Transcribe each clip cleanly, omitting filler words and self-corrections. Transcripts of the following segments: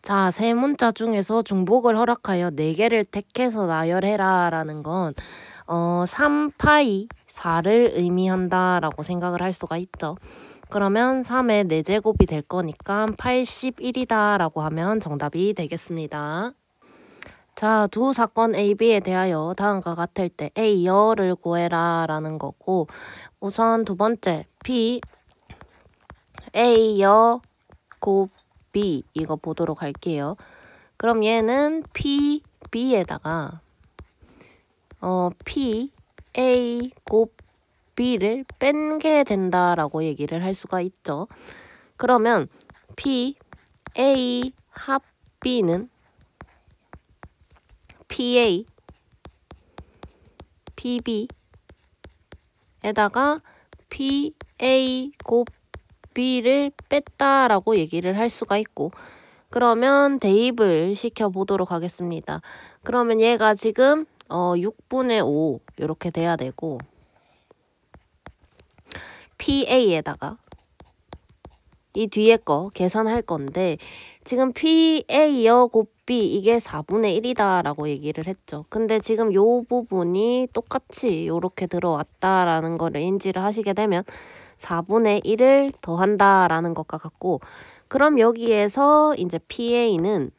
자, 세 문자 중에서 중복을 허락하여 4개를 택해서 나열해라 라는 건 3파이 4를 의미한다 라고 생각을 할 수가 있죠. 그러면 3의 4제곱이 될 거니까 81이다 라고 하면 정답이 되겠습니다. 자, 두 사건 A, B에 대하여 다음과 같을 때 A여를 구해라 라는 거고, 우선 두 번째 P A여 곱 B 이거 보도록 할게요. 그럼 얘는 P, B에다가 P, A 곱 B를 뺀게 된다라고 얘기를 할 수가 있죠. 그러면 P, A 합 B는 PA, PB에다가 PA 곱 B를 뺐다라고 얘기를 할 수가 있고, 그러면 대입을 시켜보도록 하겠습니다. 그러면 얘가 지금 6분의 5 이렇게 돼야 되고, PA에다가 이 뒤에 거 계산할 건데, 지금 PA여 곱 B 이게 4분의 1이다 라고 얘기를 했죠. 근데 지금 요 부분이 똑같이 이렇게 들어왔다라는 거를 인지를 하시게 되면 4분의 1을 더한다 라는 것과 같고, 그럼 여기에서 이제 PA는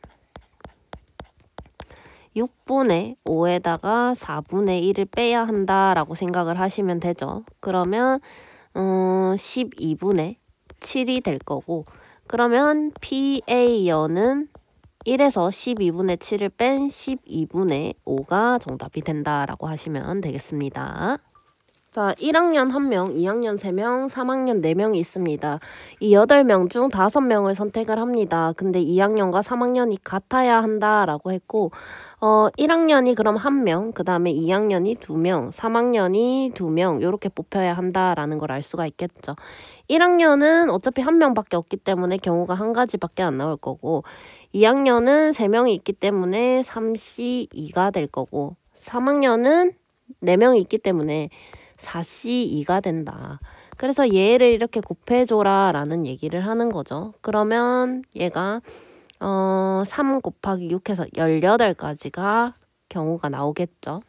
6분의 5에다가 4분의 1을 빼야 한다 라고 생각을 하시면 되죠. 그러면 12분의 7이 될 거고, 그러면 PA여는 1에서 12분의 7을 뺀 12분의 5가 정답이 된다라고 하시면 되겠습니다. 자, 1학년 1명, 2학년 3명, 3학년 4명이 있습니다. 이 8명 중 5명을 선택을 합니다. 근데 2학년과 3학년이 같아야 한다라고 했고, 1학년이 그럼 1명, 그 다음에 2학년이 2명, 3학년이 2명 이렇게 뽑혀야 한다라는 걸 알 수가 있겠죠. 1학년은 어차피 1명밖에 없기 때문에 경우가 한 가지밖에 안 나올 거고, 2학년은 3명이 있기 때문에 3C2가 될 거고, 3학년은 4명이 있기 때문에 4C2가 된다. 그래서 얘를 이렇게 곱해줘라 라는 얘기를 하는 거죠. 그러면 얘가 3 곱하기 6해서 18가지가 경우가 나오겠죠.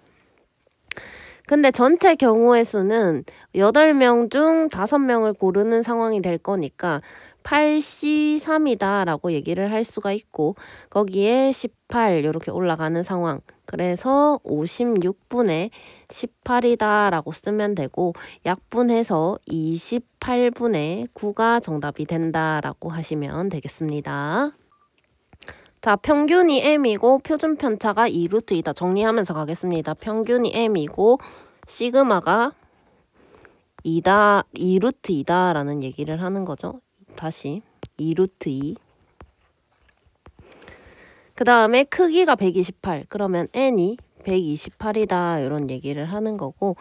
근데 전체 경우의 수는 8명 중 5명을 고르는 상황이 될 거니까 8C3이다 라고 얘기를 할 수가 있고, 거기에 18 이렇게 올라가는 상황, 그래서 56분의 18이다 라고 쓰면 되고, 약분해서 28분의 9가 정답이 된다 라고 하시면 되겠습니다. 자, 평균이 m이고 표준 편차가 2루트이다. 정리하면서 가겠습니다. 평균이 m이고 시그마가 2루트이다 라는 얘기를 하는 거죠. 다시 2루트 2. 그 다음에 크기가 128. 그러면 n이 128이다 이런 얘기를 하는 거고,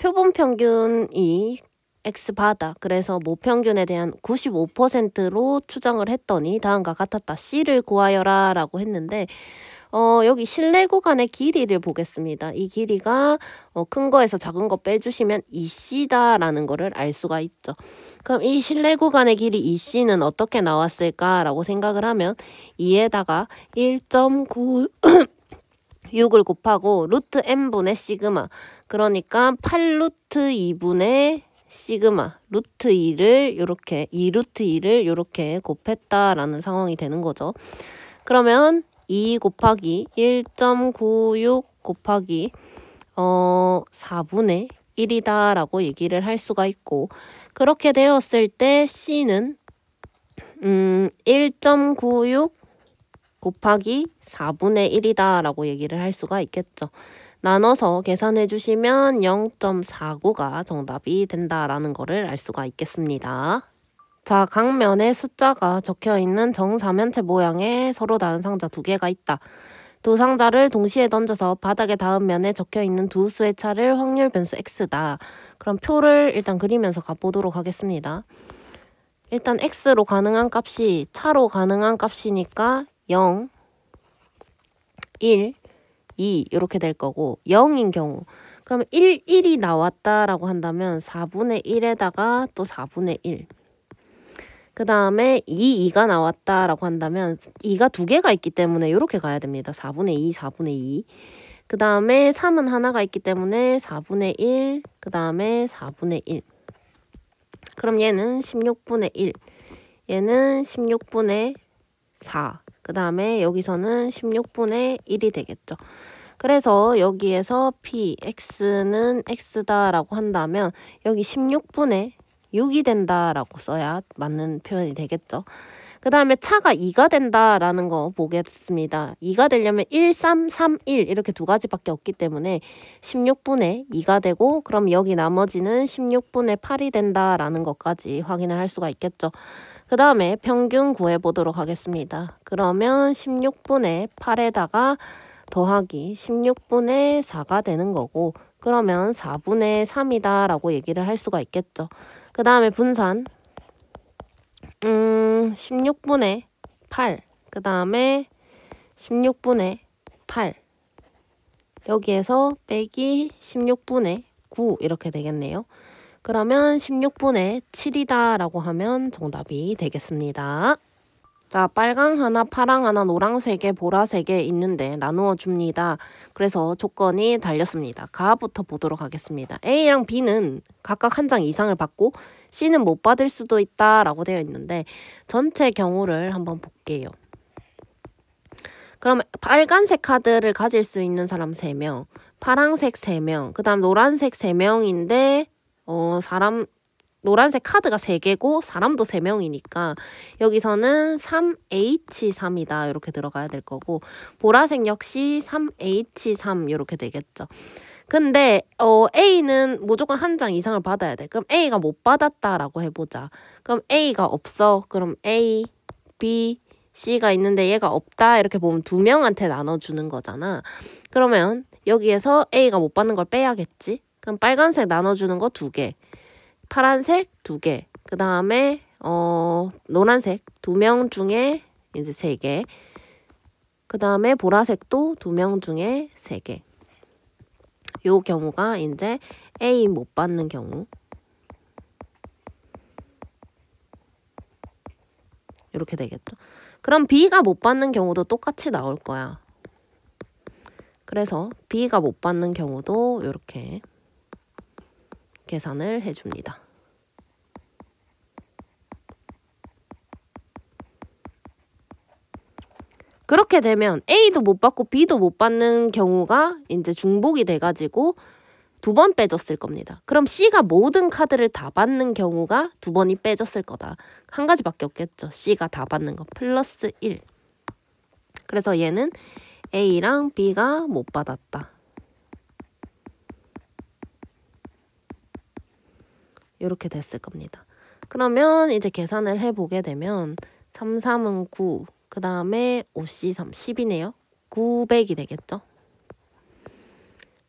표본 평균이 X바다. 그래서 모평균에 대한 95%로 추정을 했더니 다음과 같았다. C를 구하여라 라고 했는데, 여기 실내 구간의 길이를 보겠습니다. 이 길이가 큰 거에서 작은 거 빼주시면 2C다 라는 거를 알 수가 있죠. 그럼 이 실내 구간의 길이 2C는 어떻게 나왔을까 라고 생각을 하면 2에다가 1.96을 곱하고 루트 n분의 시그마, 그러니까 8루트 2분의 시그마 루트 2를 요렇게 2루트 2를 요렇게 곱했다라는 상황이 되는 거죠. 그러면 2 곱하기 1.96 곱하기 4분의 1이다 라고 얘기를 할 수가 있고, 그렇게 되었을 때 C는 1.96 곱하기 4분의 1이다 라고 얘기를 할 수가 있겠죠. 나눠서 계산해 주시면 0.49가 정답이 된다라는 거를 알 수가 있겠습니다. 자, 각 면에 숫자가 적혀있는 정사면체 모양의 서로 다른 상자 2개가 있다. 두 상자를 동시에 던져서 바닥에 닿은 면에 적혀있는 두 수의 차를 확률 변수 x다. 그럼 표를 일단 그리면서 가보도록 하겠습니다. 일단 x로 가능한 값이 차로 가능한 값이니까 0, 1, 2 이렇게 될 거고, 0인 경우 그러면 1이 나왔다라고 한다면 4분의 1에다가 또 4분의 1, 그 다음에 2가 나왔다라고 한다면 2가 두 개가 있기 때문에 이렇게 가야 됩니다. 4분의 2, 4분의 2. 그 다음에 3은 하나가 있기 때문에 4분의 1, 그 다음에 4분의 1. 그럼 얘는 16분의 1, 얘는 16분의 4. 그 다음에 여기서는 16분의 1이 되겠죠. 그래서 여기에서 px는 x다라고 한다면 여기 16분의 6이 된다라고 써야 맞는 표현이 되겠죠. 그 다음에 차가 2가 된다라는 거 보겠습니다. 2가 되려면 1, 3, 3, 1 이렇게 두 가지밖에 없기 때문에 16분의 2가 되고 그럼 여기 나머지는 16분의 8이 된다라는 것까지 확인을 할 수가 있겠죠. 그 다음에 평균 구해보도록 하겠습니다. 그러면 16분의 8에다가 더하기 16분의 4가 되는 거고 그러면 4분의 3이다 라고 얘기를 할 수가 있겠죠. 그 다음에 분산 16분의 8, 그 다음에 16분의 8 여기에서 빼기 16분의 9 이렇게 되겠네요. 그러면 16분의 7이다 라고 하면 정답이 되겠습니다. 자, 빨강 하나, 파랑 하나, 노란색에 보라색에 있는데 나누어 줍니다. 그래서 조건이 달렸습니다. 가부터 보도록 하겠습니다. A랑 B는 각각 한 장 이상을 받고 C는 못 받을 수도 있다 라고 되어 있는데 전체 경우를 한번 볼게요. 그럼 빨간색 카드를 가질 수 있는 사람 3명, 파란색 3명, 그 다음 노란색 3명인데 노란색 카드가 3개고 사람도 3명이니까 여기서는 3H3이다 이렇게 들어가야 될 거고 보라색 역시 3H3 이렇게 되겠죠. 근데 A는 무조건 한 장 이상을 받아야 돼. 그럼 A가 못 받았다라고 해보자. 그럼 A가 없어. 그럼 A, B, C가 있는데 얘가 없다 이렇게 보면 2명한테 나눠주는 거잖아. 그러면 여기에서 A가 못 받는 걸 빼야겠지. 그럼 빨간색 나눠주는 거 2개. 파란색 2개, 그 다음에 노란색 2명 중에 이제 3개, 그 다음에 보라색도 2명 중에 3개. 요 경우가 이제 A 못 받는 경우. 이렇게 되겠죠. 그럼 B가 못 받는 경우도 똑같이 나올 거야. 그래서 B가 못 받는 경우도 이렇게 계산을 해줍니다. 그렇게 되면 A도 못 받고 B도 못 받는 경우가 이제 중복이 돼가지고 2번 빼줬을 겁니다. 그럼 C가 모든 카드를 다 받는 경우가 2번이 빼졌을 거다. 한 가지밖에 없겠죠. C가 다 받는 거 플러스 1. 그래서 얘는 A랑 B가 못 받았다. 이렇게 됐을 겁니다. 그러면 이제 계산을 해보게 되면 3, 3은 9, 그 다음에 5C3, 10이네요. 900이 되겠죠.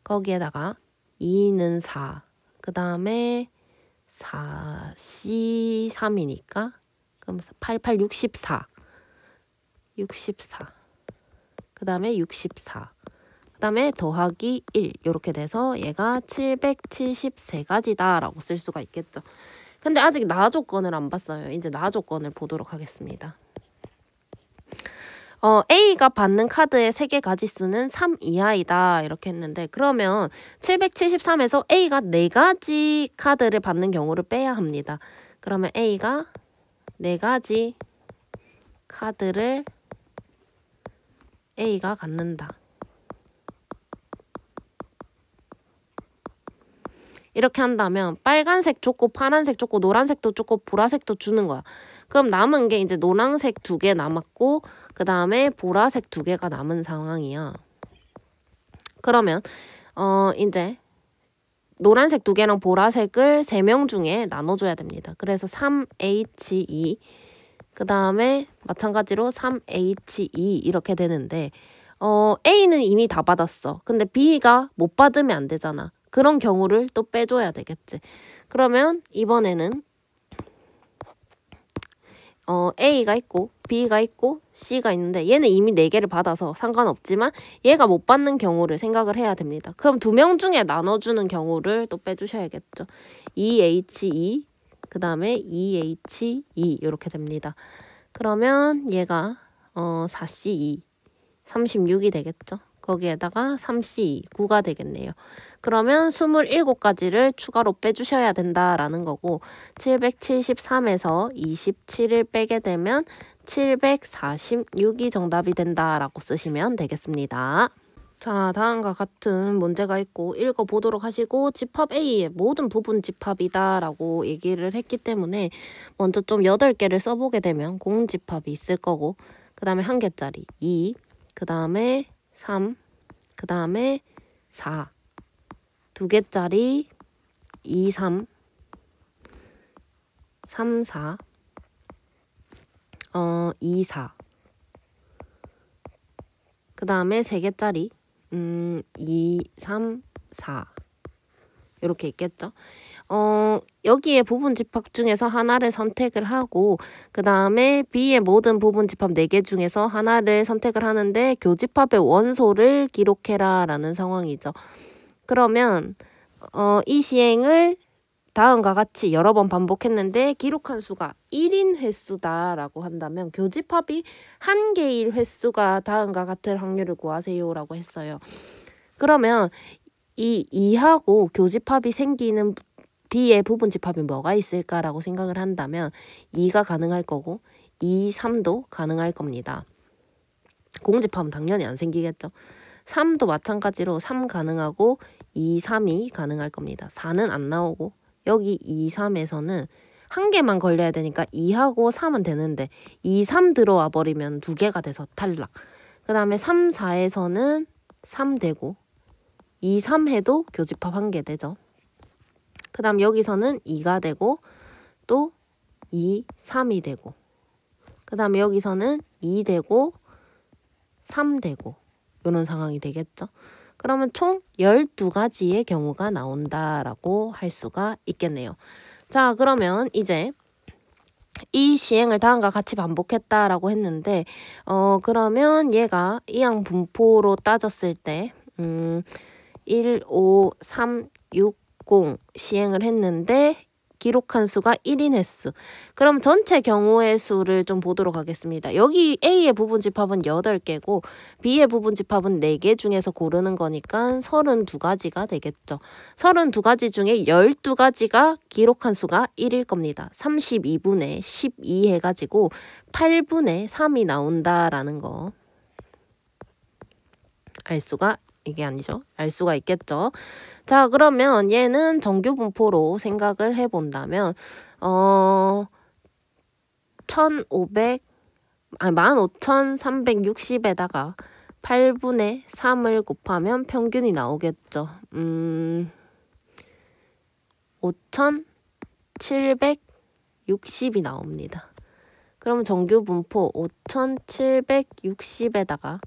거기에다가 2는 4, 그 다음에 4C3이니까 그럼 88, 64, 64, 그 다음에 64, 그 다음에 더하기 1 이렇게 돼서 얘가 773가지다 라고 쓸 수가 있겠죠. 근데 아직 나 조건을 안 봤어요. 이제 나 조건을 보도록 하겠습니다. A가 받는 카드의 세개 가지수는 3 이하이다 이렇게 했는데 그러면 773에서 A가 4가지 카드를 받는 경우를 빼야 합니다. 그러면 A가 4가지 카드를 A가 갖는다. 이렇게 한다면 빨간색 줬고 파란색 줬고 노란색도 줬고 보라색도 주는 거야. 그럼 남은 게 이제 노란색 2개 남았고 그 다음에 보라색 2개가 남은 상황이야. 그러면 이제 노란색 2개랑 보라색을 3명 중에 나눠줘야 됩니다. 그래서 3H2 그 다음에 마찬가지로 3H2 이렇게 되는데 A는 이미 다 받았어. 근데 B가 못 받으면 안 되잖아. 그런 경우를 또 빼줘야 되겠지. 그러면 이번에는 A가 있고 B가 있고 C가 있는데 얘는 이미 4개를 받아서 상관없지만 얘가 못 받는 경우를 생각을 해야 됩니다. 그럼 2명 중에 나눠주는 경우를 또 빼주셔야겠죠. 2H2 그 다음에 EHE 이렇게 됩니다. 그러면 얘가 4C2 36이 되겠죠. 거기에다가 3C2 9가 되겠네요. 그러면 27가지를 추가로 빼주셔야 된다라는 거고 773에서 27을 빼게 되면 746이 정답이 된다라고 쓰시면 되겠습니다. 자, 다음과 같은 문제가 있고 읽어보도록 하시고 집합 A의 모든 부분 집합이다 라고 얘기를 했기 때문에 먼저 좀 8개를 써보게 되면 공집합이 있을 거고 그 다음에 1개짜리 2, 그 다음에 3, 그 다음에 4, 2개짜리 2, 3, 3, 4, 2, 4, 그 다음에 3개짜리 2, 3, 4 이렇게 있겠죠. 여기에 부분 집합 중에서 하나를 선택을 하고 그 다음에 B의 모든 부분 집합 4개 중에서 하나를 선택을 하는데 교집합의 원소를 기록해라 라는 상황이죠. 그러면 이 시행을 다음과 같이 여러 번 반복했는데 기록한 수가 1인 횟수다 라고 한다면 교집합이 1개일 횟수가 다음과 같을 확률을 구하세요 라고 했어요. 그러면 이 2하고 교집합이 생기는 B의 부분 집합이 뭐가 있을까라고 생각을 한다면 2가 가능할 거고 2, 3도 가능할 겁니다. 공집합은 당연히 안 생기겠죠. 3도 마찬가지로 3 가능하고 2, 3이 가능할 겁니다. 4는 안 나오고 여기 2, 3에서는 1개만 걸려야 되니까 2하고 3은 되는데 2, 3 들어와 버리면 2개가 돼서 탈락. 그 다음에 3, 4에서는 3 되고 2, 3 해도 교집합 1개 되죠. 그 다음 여기서는 2가 되고 또 2, 3이 되고 그 다음에 여기서는 2 되고 3 되고 이런 상황이 되겠죠. 그러면 총 12가지의 경우가 나온다라고 할 수가 있겠네요. 자, 그러면 이제 이 시행을 다음과 같이 반복했다라고 했는데 그러면 얘가 이항 분포로 따졌을 때 1, 5, 3, 6, 0 시행을 했는데 기록한 수가 1인 횟수. 그럼 전체 경우의 수를 좀 보도록 하겠습니다. 여기 A의 부분 집합은 8개고 B의 부분 집합은 4개 중에서 고르는 거니까 32가지가 되겠죠. 32가지 중에 12가지가 기록한 수가 1일 겁니다. 32분의 12 해가지고 8분의 3이 나온다라는 거. 알 수가 있겠죠. 자, 그러면 얘는 정규 분포로 생각을 해본다면 15,360에다가 8분의 3을 곱하면 평균이 나오겠죠. 5,760이 나옵니다. 그럼 정규 분포 5,760에다가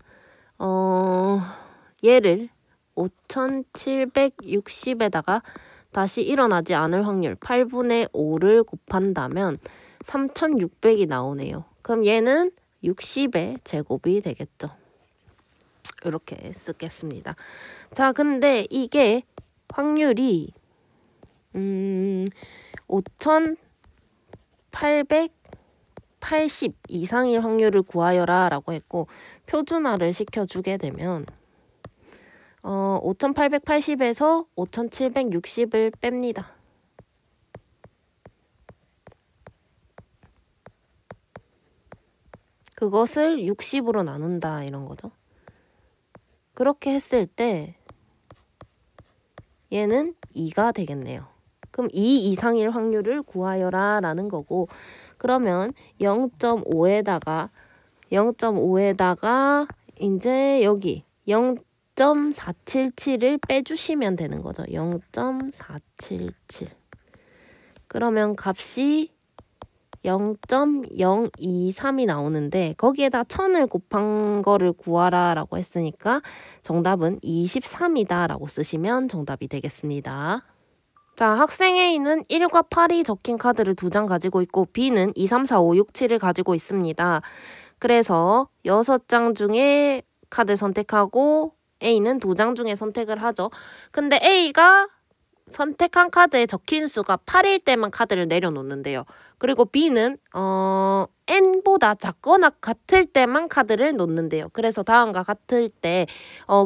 얘를 5,760에다가 다시 일어나지 않을 확률 8분의 5를 곱한다면 3,600이 나오네요. 그럼 얘는 60의 제곱이 되겠죠. 이렇게 쓰겠습니다. 자, 근데 이게 확률이 5,880 이상일 확률을 구하여라 라고 했고 표준화를 시켜주게 되면 5,880에서 5,760을 뺍니다. 그것을 60으로 나눈다 이런 거죠. 그렇게 했을 때 얘는 2가 되겠네요. 그럼 2 이상일 확률을 구하여라 라는 거고 그러면 0.5에다가 이제 여기 0.477을 빼주시면 되는 거죠. 0.477. 그러면 값이 0.023이 나오는데 거기에다 1000을 곱한 거를 구하라 라고 했으니까 정답은 23이다 라고 쓰시면 정답이 되겠습니다. 자, 학생 A는 1과 8이 적힌 카드를 2장 가지고 있고 B는 2, 3, 4, 5, 6, 7을 가지고 있습니다. 그래서 6장 중에 카드 선택하고 A는 2장 중에 선택을 하죠. 근데 A가 선택한 카드에 적힌 수가 8일 때만 카드를 내려놓는데요. 그리고 B는 n보다 작거나 같을 때만 카드를 놓는데요. 그래서 다음과 같을 때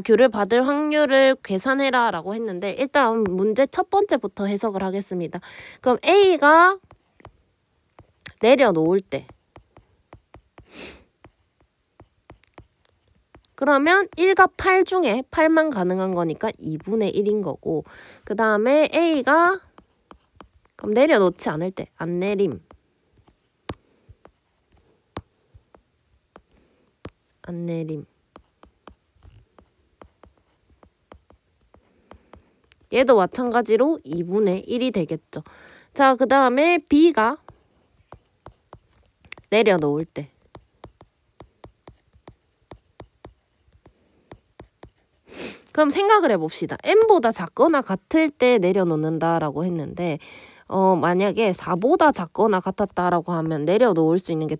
귤을 받을 확률을 계산해라 라고 했는데 일단 문제 첫 번째부터 해석을 하겠습니다. 그럼 A가 내려놓을 때 그러면 1과 8 중에 8만 가능한 거니까 2분의 1인 거고 그 다음에 A가 그럼 내려놓지 않을 때 안 내림 안 내림 얘도 마찬가지로 2분의 1이 되겠죠. 자, 그 다음에 B가 내려놓을 때 그럼 생각을 해봅시다. n보다 작거나 같을 때 내려놓는다라고 했는데 만약에 4보다 작거나 같았다라고 하면 내려놓을 수 있는 게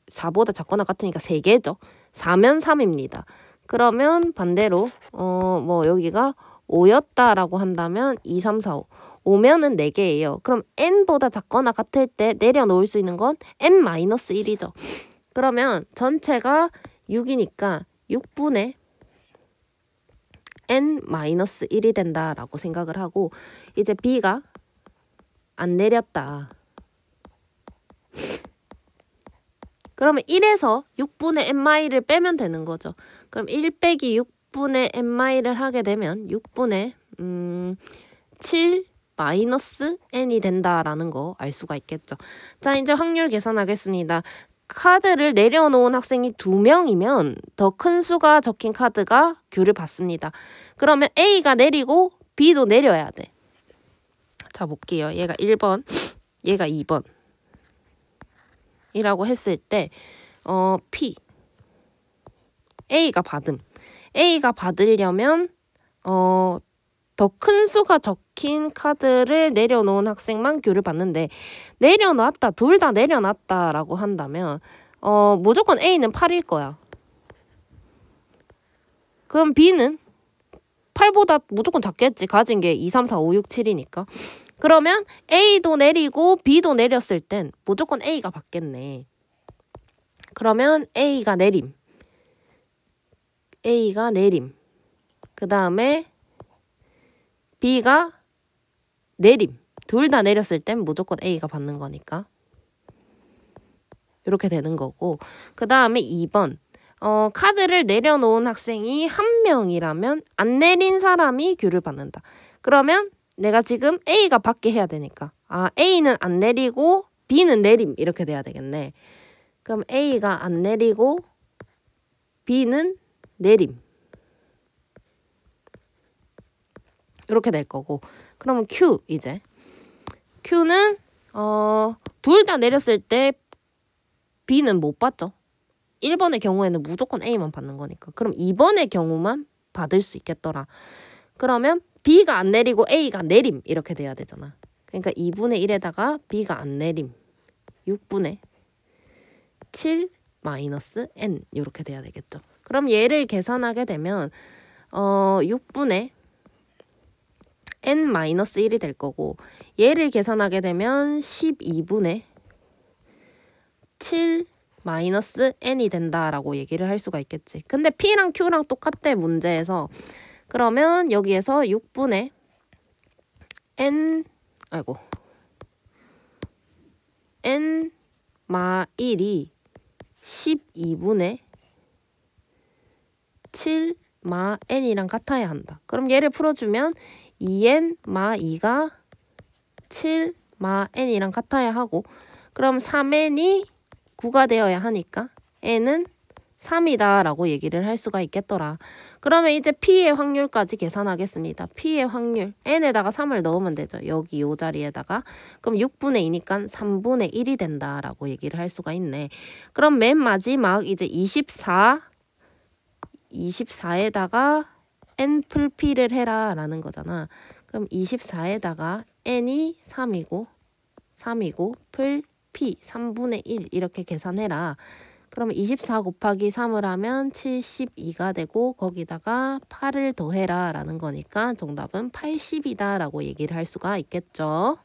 4보다 작거나 같으니까 3개죠. 4면 3입니다. 그러면 반대로 뭐 여기가 5였다라고 한다면 2, 3, 4, 5. 5면은 4개예요. 그럼 n보다 작거나 같을 때 내려놓을 수 있는 건 n-1이죠. 그러면 전체가 6이니까 6분의 n-1이 된다라고 생각을 하고 이제 B가 안 내렸다. 그러면 1에서 6분의 n-를 빼면 되는 거죠. 그럼 1 빼기 6분의 n-를 하게 되면 6분의 7 마이너스 n이 된다라는 거 알 수가 있겠죠. 자, 이제 확률 계산하겠습니다. 카드를 내려놓은 학생이 2명이면 더 큰 수가 적힌 카드가 귤을 받습니다. 그러면 A가 내리고 B도 내려야 돼. 자, 볼게요. 얘가 1번, 얘가 2번 이라고 했을 때 P A가 받음. A가 받으려면 더 큰 수가 적힌 카드를 내려놓은 학생만 귤을 받는데 내려놨다, 둘 다 내려놨다라고 한다면 무조건 A는 8일 거야. 그럼 B는 8보다 무조건 작겠지. 가진 게 2, 3, 4, 5, 6, 7이니까. 그러면 A도 내리고 B도 내렸을 땐 무조건 A가 받겠네. 그러면 A가 내림. A가 내림. 그 다음에 B가 내림. 둘 다 내렸을 땐 무조건 A가 받는 거니까. 이렇게 되는 거고. 그 다음에 2번. 카드를 내려놓은 학생이 1명이라면 안 내린 사람이 귤을 받는다. 그러면 내가 지금 A가 받게 해야 되니까. A는 안 내리고 B는 내림. 이렇게 돼야 되겠네. 그럼 A가 안 내리고 B는 내림. 이렇게 될 거고. 그러면 Q 이제. Q는 둘 다 내렸을 때 B는 못 받죠. 1번의 경우에는 무조건 A만 받는 거니까. 그럼 2번의 경우만 받을 수 있겠더라. 그러면 B가 안 내리고 A가 내림 이렇게 돼야 되잖아. 그러니까 2분의 1에다가 B가 안 내림 6분의 7 마이너스 N 이렇게 돼야 되겠죠. 그럼 얘를 계산하게 되면 6분의 N-1이 될 거고 얘를 계산하게 되면 12분의 7 마이너스 n이 된다라고 얘기를 할 수가 있겠지. 근데 P랑 Q랑 똑같대 문제에서. 그러면 여기에서 6분의 n n-1이 12분의 7 마 n이랑 같아야 한다. 그럼 얘를 풀어주면 2n 마 2가 7 마 n이랑 같아야 하고 그럼 3n이 9가 되어야 하니까 n은 3이다 라고 얘기를 할 수가 있겠더라. 그러면 이제 P의 확률까지 계산하겠습니다. P의 확률 n에다가 3을 넣으면 되죠. 여기 요 자리에다가. 그럼 6분의 2니까 3분의 1이 된다 라고 얘기를 할 수가 있네. 그럼 맨 마지막 이제 24에다가 n 풀 P를 해라 라는 거잖아. 그럼 24에다가 n이 3이고 풀 P 3분의 1 이렇게 계산해라. 그러면 24 곱하기 3을 하면 72가 되고 거기다가 8을 더해라 라는 거니까 정답은 80이다 라고 얘기를 할 수가 있겠죠.